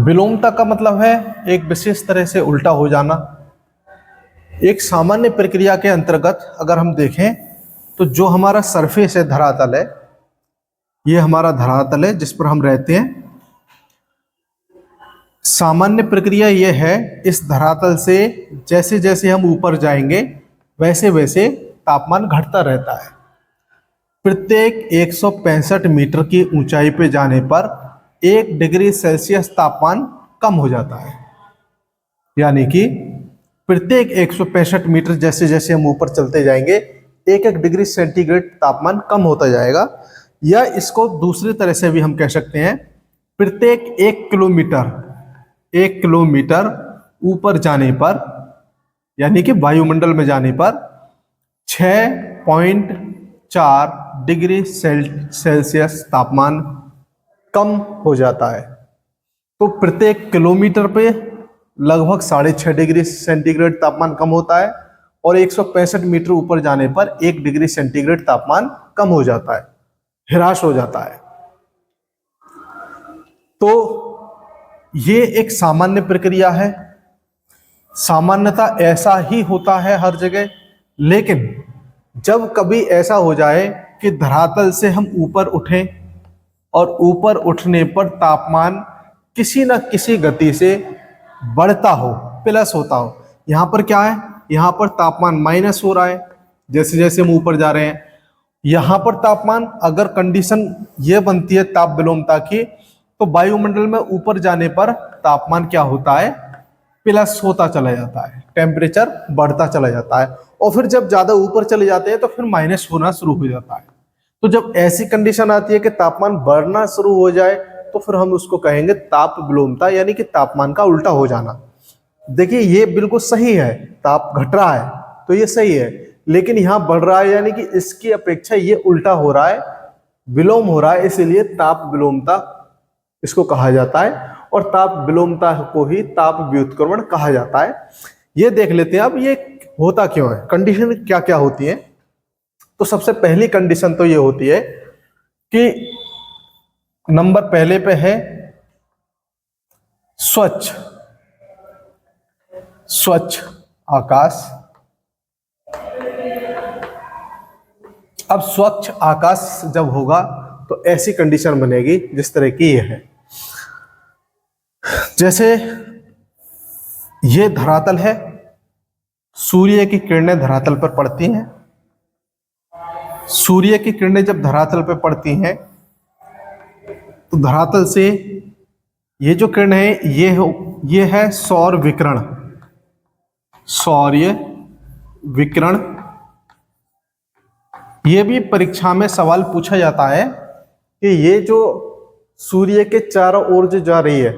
विलोमता का मतलब है एक विशेष तरह से उल्टा हो जाना। एक सामान्य प्रक्रिया के अंतर्गत अगर हम देखें तो जो हमारा सरफेस है, धरातल है, ये हमारा धरातल है जिस पर हम रहते हैं। सामान्य प्रक्रिया ये है, इस धरातल से जैसे जैसे हम ऊपर जाएंगे वैसे वैसे तापमान घटता रहता है। प्रत्येक 165 मीटर की ऊंचाई पे जाने पर 1 डिग्री सेल्सियस तापमान कम हो जाता है। यानी कि प्रत्येक 165 मीटर जैसे जैसे हम ऊपर चलते जाएंगे 1 डिग्री सेंटीग्रेड तापमान कम होता जाएगा। या इसको दूसरी तरह से भी हम कह सकते हैं, प्रत्येक 1 किलोमीटर ऊपर जाने पर, यानी कि वायुमंडल में जाने पर 6.4 डिग्री सेल्सियस तापमान कम हो जाता है। तो प्रत्येक किलोमीटर पे लगभग 6.5 डिग्री सेंटीग्रेड तापमान कम होता है और 165 मीटर ऊपर जाने पर 1 डिग्री सेंटीग्रेड तापमान कम हो जाता है, ह्रास हो जाता है। तो ये एक सामान्य प्रक्रिया है। सामान्यता ऐसा ही होता है हर जगह, लेकिन जब कभी ऐसा हो जाए कि धरातल से हम ऊपर उठें और ऊपर उठने पर तापमान किसी न किसी गति से बढ़ता हो, प्लस होता हो। यहाँ पर क्या है, यहाँ पर तापमान माइनस हो रहा है जैसे जैसे हम ऊपर जा रहे हैं। यहाँ पर तापमान, अगर कंडीशन ये बनती है ताप विलोमता की, तो वायुमंडल में ऊपर जाने पर तापमान क्या होता है, प्लस होता चला जाता है, टेम्परेचर बढ़ता चला जाता है। और फिर जब ज्यादा ऊपर चले जाते हैं तो फिर माइनस होना शुरू हो जाता है। तो जब ऐसी कंडीशन आती है कि तापमान बढ़ना शुरू हो जाए तो फिर हम उसको कहेंगे ताप विलोमता, यानी कि तापमान का उल्टा हो जाना। देखिए ये बिल्कुल सही है, ताप घट रहा है तो ये सही है, लेकिन यहाँ बढ़ रहा है यानी कि इसकी अपेक्षा ये उल्टा हो रहा है, विलोम हो रहा है, इसीलिए ताप विलोमता इसको कहा जाता है। और ताप विलोमता को ही ताप व्युत्क्रमण कहा जाता है। ये देख लेते हैं अब ये होता क्यों है, कंडीशन क्या क्या होती है। तो सबसे पहली कंडीशन तो ये होती है कि नंबर पहले पे है स्वच्छ आकाश। अब स्वच्छ आकाश जब होगा तो ऐसी कंडीशन बनेगी जिस तरह की ये है। जैसे ये धरातल है, सूर्य की किरणें धरातल पर पड़ती हैं। सूर्य की किरणें जब धरातल पर पड़ती हैं तो धरातल से ये जो किरण है ये है सौर विकिरण। सौर्य विकिरण, ये भी परीक्षा में सवाल पूछा जाता है कि ये जो सूर्य के चारों ओर जो जा रही है,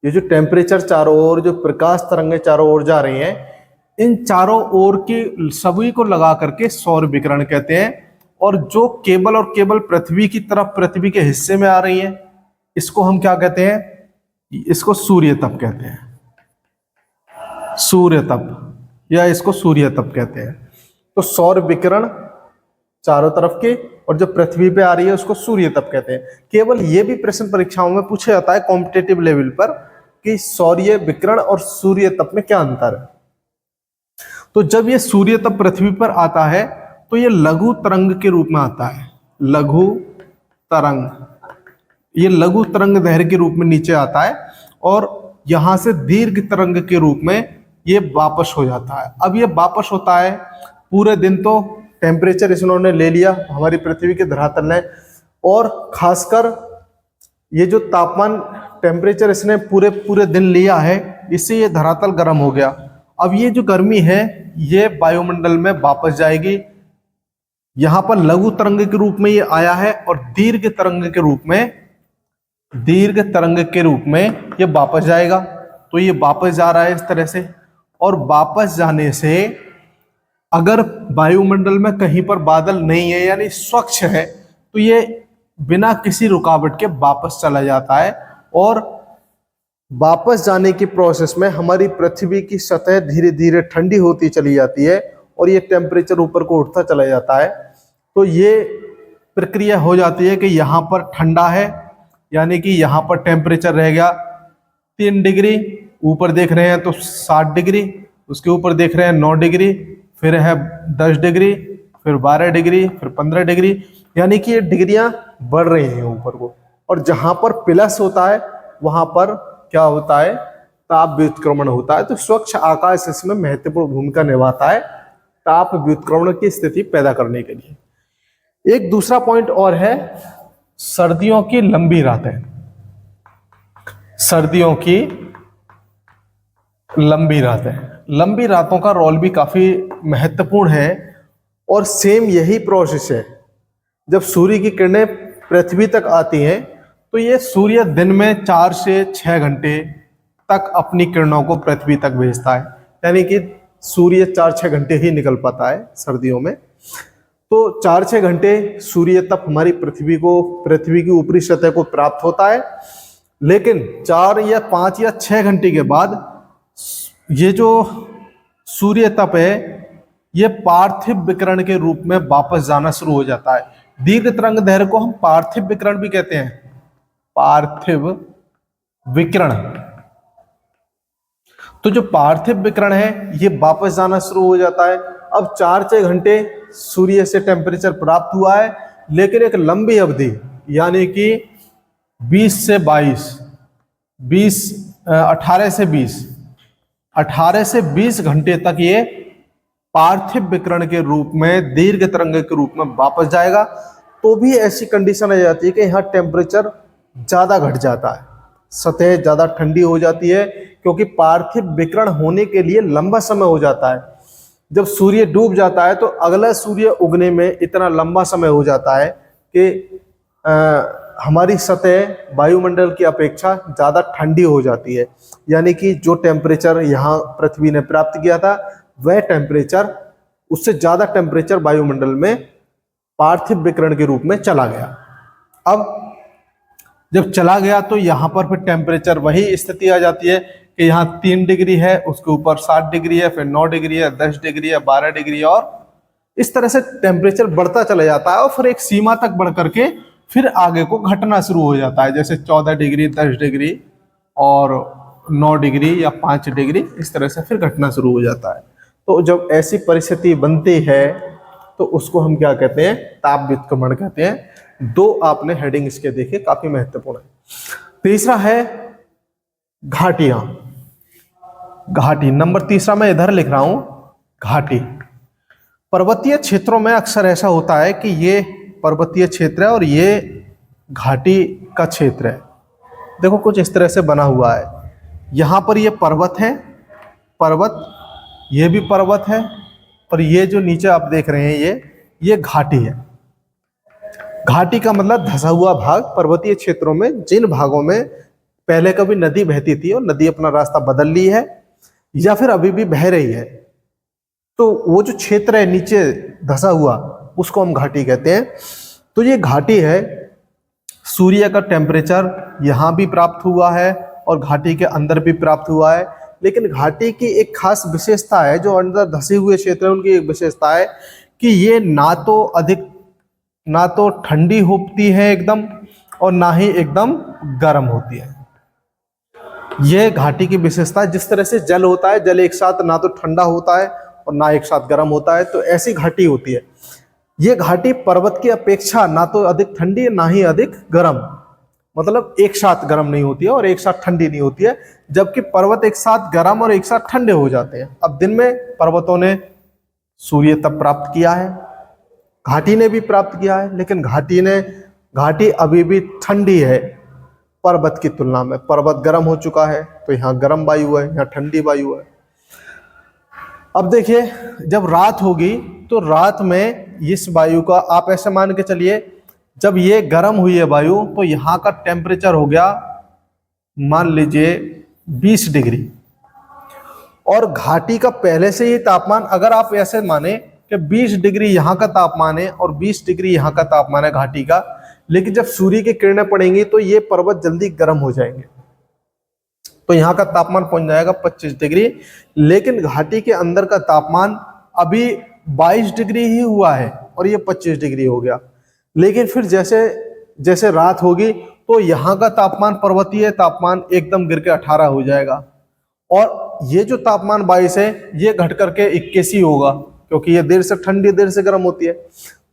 ये जो टेम्परेचर चारों ओर, जो प्रकाश तरंगें चारों ओर जा रही हैं, इन चारों ओर की सभी को लगा करके सौर विकिरण कहते हैं। और जो केवल और केवल पृथ्वी की तरफ, पृथ्वी के हिस्से में आ रही है, इसको हम क्या कहते हैं, इसको सूर्य तप कहते हैं। सूर्य तप या इसको सूर्य तप कहते हैं। तो सौर विकिरण चारों तरफ के, और जो पृथ्वी पे आ रही है उसको सूर्य तप कहते हैं। केवल ये भी प्रश्न परीक्षाओं में पूछा जाता है कॉम्पिटेटिव लेवल पर कि सौर्य विकिरण और सूर्य तप में क्या अंतर है। तो जब ये सूर्य तप पृथ्वी पर आता है तो ये लघु तरंग के रूप में आता है। लघु तरंग, ये लघु तरंग दैर्घ्य के रूप में नीचे आता है और यहां से दीर्घ तरंग के रूप में ये वापस हो जाता है। अब ये वापस होता है पूरे दिन, तो टेम्परेचर इन्होंने ले लिया हमारी पृथ्वी के धरातल ने, और खासकर ये जो तापमान टेम्परेचर इसने पूरे दिन लिया है, इससे ये धरातल गर्म हो गया। अब ये जो गर्मी है ये वायुमंडल में वापस जाएगी। यहाँ पर लघु तरंग के रूप में ये आया है और दीर्घ तरंग के रूप में ये वापस जाएगा। तो ये वापस जा रहा है इस तरह से, और वापस जाने से अगर वायुमंडल में कहीं पर बादल नहीं है यानी स्वच्छ है, तो ये बिना किसी रुकावट के वापस चला जाता है। और वापस जाने की प्रोसेस में हमारी पृथ्वी की सतह धीरे धीरे ठंडी होती चली जाती है और ये टेम्परेचर ऊपर को उठता चला जाता है। तो ये प्रक्रिया हो जाती है कि यहाँ पर ठंडा है, यानी कि यहाँ पर टेम्परेचर रह गया 3 डिग्री, ऊपर देख रहे हैं तो 7 डिग्री, उसके ऊपर देख रहे हैं 9 डिग्री, फिर है 10 डिग्री, फिर 12 डिग्री, फिर 15 डिग्री, यानी कि ये डिग्रियां बढ़ रही हैं ऊपर को। और जहां पर प्लस होता है वहां पर क्या होता है, ताप व्युत्क्रमण होता है। तो स्वच्छ आकाश इसमें महत्वपूर्ण भूमिका निभाता है ताप व्युत्क्रमण की स्थिति पैदा करने के लिए। एक दूसरा पॉइंट और है, सर्दियों की लंबी रातें। सर्दियों की लंबी रातें, लंबी रातों का रोल भी काफी महत्वपूर्ण है। और सेम यही प्रोसेस है, जब सूर्य की किरणें पृथ्वी तक आती हैं तो ये सूर्य दिन में 4 से 6 घंटे तक अपनी किरणों को पृथ्वी तक भेजता है, यानी कि सूर्य 4-6 घंटे ही निकल पाता है सर्दियों में। तो 4-6 घंटे सूर्य तप हमारी पृथ्वी की ऊपरी सतह को प्राप्त होता है। लेकिन 4 या 5 या 6 घंटे के बाद ये जो सूर्य तप है ये पार्थिव विकिरण के रूप में वापस जाना शुरू हो जाता है। दीर्घ तरंग दैर्घ्य को हम पार्थिव विकिरण भी कहते हैं, पार्थिव विकिरण। तो जो पार्थिव विकिरण है ये वापस जाना शुरू हो जाता है। अब 4-6 घंटे सूर्य से टेम्परेचर प्राप्त हुआ है, लेकिन एक लंबी अवधि यानी कि 18 से 20 घंटे तक ये पार्थिव विकिरण के रूप में, दीर्घ तरंग के रूप में वापस जाएगा। तो भी ऐसी कंडीशन आ जाती है कि यहाँ टेम्परेचर ज्यादा घट जाता है, सतह ज्यादा ठंडी हो जाती है, क्योंकि पार्थिव विकिरण होने के लिए लंबा समय हो जाता है। जब सूर्य डूब जाता है तो अगला सूर्य उगने में इतना लंबा समय हो जाता है कि हमारी सतह वायुमंडल की अपेक्षा ज़्यादा ठंडी हो जाती है, यानी कि जो टेम्परेचर यहाँ पृथ्वी ने प्राप्त किया था वह टेम्परेचर, उससे ज़्यादा टेम्परेचर वायुमंडल में पार्थिव विकिरण के रूप में चला गया। अब जब चला गया तो यहाँ पर फिर टेम्परेचर वही स्थिति आ जाती है कि यहाँ 3 डिग्री है, उसके ऊपर 7 डिग्री है, फिर 9 डिग्री है, 10 डिग्री है, 12 डिग्री है, और इस तरह से टेम्परेचर बढ़ता चला जाता है। और फिर एक सीमा तक बढ़ करके फिर आगे को घटना शुरू हो जाता है, जैसे 14 डिग्री, 10 डिग्री और 9 डिग्री या 5 डिग्री, इस तरह से फिर घटना शुरू हो जाता है। तो जब ऐसी परिस्थिति बनती है तो उसको हम क्या कहते हैं, ताप व्युत्क्रमण कहते हैं। 2 आपने हेडिंग इसके देखे, काफी महत्वपूर्ण है। तीसरा है घाटियां। घाटी नंबर तीसरा मैं इधर लिख रहा हूं, घाटी। पर्वतीय क्षेत्रों में अक्सर ऐसा होता है कि ये पर्वतीय क्षेत्र है और ये घाटी का क्षेत्र है। देखो कुछ इस तरह से बना हुआ है, यहाँ पर ये पर्वत है, पर्वत, ये भी पर्वत है, और ये जो नीचे आप देख रहे हैं ये घाटी है। घाटी का मतलब धंसा हुआ भाग। पर्वतीय क्षेत्रों में जिन भागों में पहले कभी नदी बहती थी और नदी अपना रास्ता बदल ली है या फिर अभी भी बह रही है, तो वो जो क्षेत्र है नीचे धंसा हुआ उसको हम घाटी कहते हैं। तो ये घाटी है, सूर्य का टेम्परेचर यहाँ भी प्राप्त हुआ है और घाटी के अंदर भी प्राप्त हुआ है। लेकिन घाटी की एक खास विशेषता है, जो अंदर धंसे हुए क्षेत्र है उनकी एक विशेषता है कि ये ना तो ठंडी होती है एकदम और ना ही एकदम गर्म होती है। यह घाटी की विशेषता है। जिस तरह से जल होता है, जल एक साथ ना तो ठंडा होता है और ना एक साथ गर्म होता है, तो ऐसी घाटी होती है। ये घाटी पर्वत की अपेक्षा ना तो अधिक ठंडी ना ही अधिक गर्म, मतलब एक साथ गर्म नहीं होती है और एक साथ ठंडी नहीं होती है, जबकि पर्वत एक साथ गर्म और एक साथ ठंडे हो जाते हैं। अब दिन में पर्वतों ने सूर्य तप प्राप्त किया है, घाटी ने भी प्राप्त किया है, लेकिन घाटी अभी भी ठंडी है पर्वत की तुलना में। पर्वत गर्म हो चुका है तो यहाँ गर्म वायु है, यहाँ ठंडी वायु है। अब देखिए, जब रात होगी तो रात में इस वायु का, आप ऐसे मान के चलिए, जब ये गर्म हुई है वायु तो यहाँ का टेम्परेचर हो गया मान लीजिए 20 डिग्री, और घाटी का पहले से ही तापमान, अगर आप ऐसे माने कि 20 डिग्री यहाँ का तापमान है और 20 डिग्री यहाँ का तापमान है घाटी का, लेकिन जब सूर्य की किरणें पड़ेंगी तो ये पर्वत जल्दी गर्म हो जाएंगे, तो यहाँ का तापमान पहुंच जाएगा 25 डिग्री। लेकिन घाटी के अंदर का तापमान अभी 22 डिग्री ही हुआ है और ये 25 डिग्री हो गया। लेकिन फिर जैसे जैसे रात होगी तो यहाँ का तापमान, पर्वतीय तापमान एकदम गिर के 18 हो जाएगा, और ये जो तापमान 22 है ये घट करके 21 ही होगा, क्योंकि ये देर से ठंडी देर से गर्म होती है।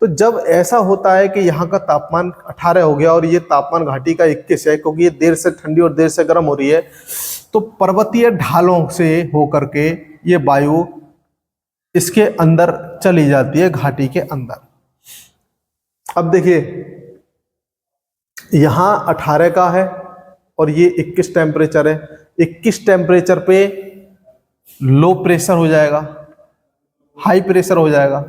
तो जब ऐसा होता है कि यहाँ का तापमान 18 हो गया और ये तापमान घाटी का 21 है, क्योंकि ये देर से ठंडी और देर से गर्म हो रही है, तो पर्वतीय ढालों से होकर के ये वायु इसके अंदर चली जाती है, घाटी के अंदर। अब देखिए यहाँ 18 का है और ये 21 टेम्परेचर है। 21 टेम्परेचर पे लो प्रेशर हो जाएगा, हाई प्रेशर हो जाएगा,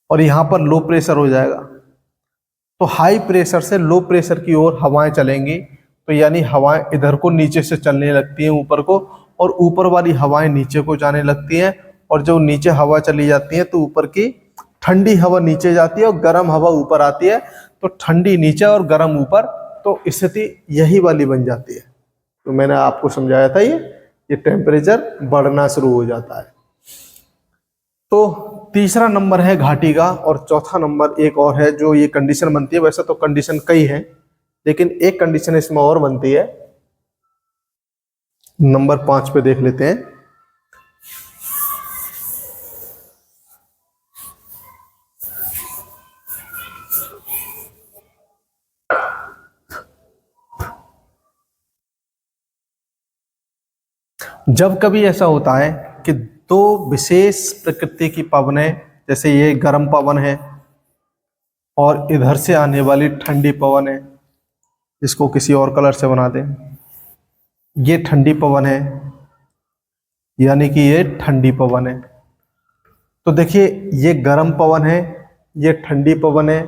और यहां पर लो प्रेशर हो जाएगा। तो हाई प्रेशर से लो प्रेशर की ओर हवाएं चलेंगी, तो यानी हवाएं इधर को नीचे से चलने लगती हैं ऊपर को, और ऊपर वाली हवाएं नीचे को जाने लगती हैं, और जब नीचे हवा चली जाती है तो ऊपर की ठंडी हवा नीचे जाती है और गर्म हवा ऊपर आती है। तो ठंडी नीचे और गर्म ऊपर, तो स्थिति यही वाली बन जाती है। तो मैंने आपको समझाया था ये टेम्परेचर बढ़ना शुरू हो जाता है। तो तीसरा नंबर है घाटी का, और चौथा नंबर एक और है जो ये कंडीशन बनती है। वैसे तो कंडीशन कई है, लेकिन एक कंडीशन इसमें और बनती है। नंबर 5 पे देख लेते हैं। जब कभी ऐसा होता है कि दो विशेष प्रकृति की पवनें, जैसे ये गर्म पवन है और इधर से आने वाली ठंडी पवन है, इसको किसी और कलर से बना दें, ये ठंडी पवन है, यानी कि ये ठंडी पवन है। तो देखिए ये गर्म पवन है, ये ठंडी पवन है।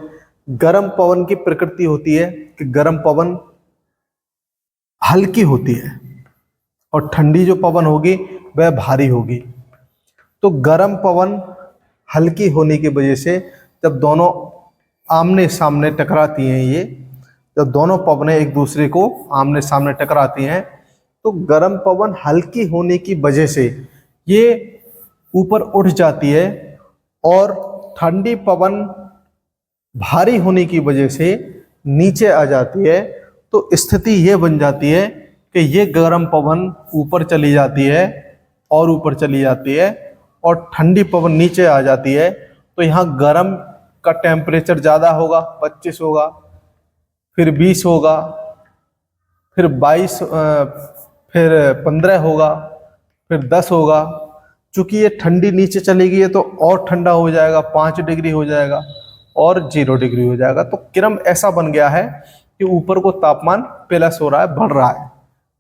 गर्म पवन की प्रकृति होती है कि गर्म पवन हल्की होती है और ठंडी जो पवन होगी वह भारी होगी। तो गर्म पवन हल्की होने की वजह से जब दोनों आमने सामने टकराती हैं, ये जब दोनों पवनें एक दूसरे को आमने सामने टकराती हैं, तो गर्म पवन हल्की होने की वजह से ये ऊपर उठ जाती है, और ठंडी पवन भारी होने की वजह से नीचे आ जाती है। तो स्थिति ये बन जाती है कि ये गर्म पवन ऊपर चली जाती है और ऊपर चली जाती है, और ठंडी पवन नीचे आ जाती है। तो यहाँ गर्म का टेम्परेचर ज़्यादा होगा, 25 होगा, फिर 20 होगा, फिर 22, फिर 15 होगा, फिर 10 होगा। चूंकि ये ठंडी नीचे चली गई है तो और ठंडा हो जाएगा, 5 डिग्री हो जाएगा और 0 डिग्री हो जाएगा। तो क्रम ऐसा बन गया है कि ऊपर को तापमान प्लस हो रहा है, बढ़ रहा है।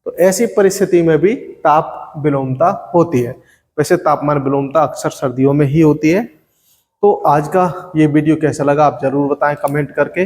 तो ऐसी परिस्थिति में भी ताप विलोमता होती है। वैसे तापमान विलोमता अक्सर सर्दियों में ही होती है। तो आज का ये वीडियो कैसा लगा आप जरूर बताएं कमेंट करके।